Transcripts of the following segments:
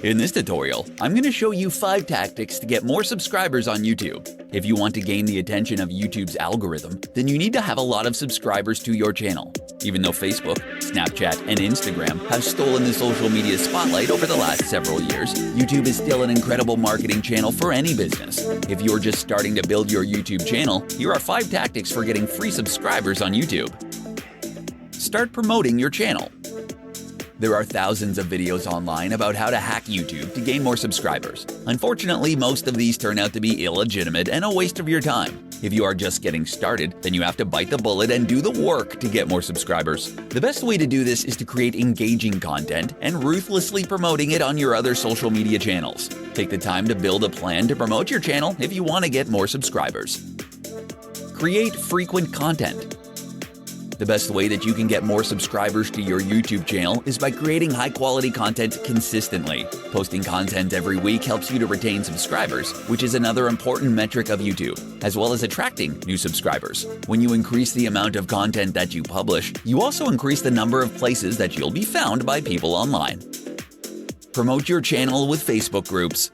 In this tutorial, I'm going to show you 5 tactics to get more subscribers on YouTube. If you want to gain the attention of YouTube's algorithm, then you need to have a lot of subscribers to your channel. Even though Facebook, Snapchat, and Instagram have stolen the social media spotlight over the last several years, YouTube is still an incredible marketing channel for any business. If you're just starting to build your YouTube channel, here are 5 tactics for getting free subscribers on YouTube. Start promoting your channel. There are thousands of videos online about how to hack YouTube to gain more subscribers. Unfortunately, most of these turn out to be illegitimate and a waste of your time. If you are just getting started, then you have to bite the bullet and do the work to get more subscribers. The best way to do this is to create engaging content and ruthlessly promoting it on your other social media channels. Take the time to build a plan to promote your channel if you want to get more subscribers. Create frequent content. The best way that you can get more subscribers to your YouTube channel is by creating high-quality content consistently. Posting content every week helps you to retain subscribers, which is another important metric of YouTube, as well as attracting new subscribers. When you increase the amount of content that you publish, you also increase the number of places that you'll be found by people online. Promote your channel with Facebook groups.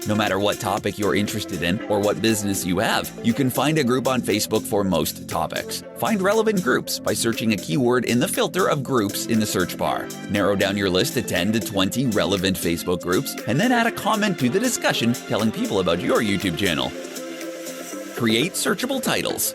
No matter what topic you're interested in or what business you have, you can find a group on Facebook for most topics. Find relevant groups by searching a keyword in the filter of groups in the search bar. Narrow down your list to 10 to 20 relevant Facebook groups, and then add a comment to the discussion telling people about your YouTube channel. Create searchable titles.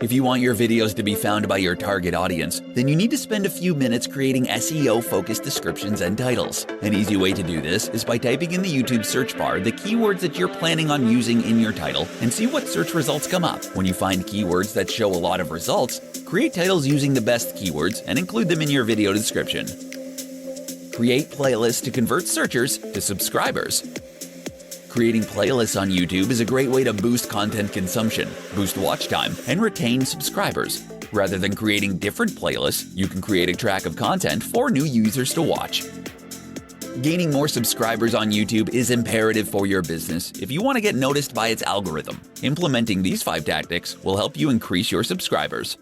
If you want your videos to be found by your target audience, then you need to spend a few minutes creating SEO-focused descriptions and titles. An easy way to do this is by typing in the YouTube search bar the keywords that you're planning on using in your title and see what search results come up. When you find keywords that show a lot of results, create titles using the best keywords and include them in your video description. Create playlists to convert searchers to subscribers. Creating playlists on YouTube is a great way to boost content consumption, boost watch time, and retain subscribers. Rather than creating different playlists, you can create a track of content for new users to watch. Gaining more subscribers on YouTube is imperative for your business if you want to get noticed by its algorithm. Implementing these 5 tactics will help you increase your subscribers.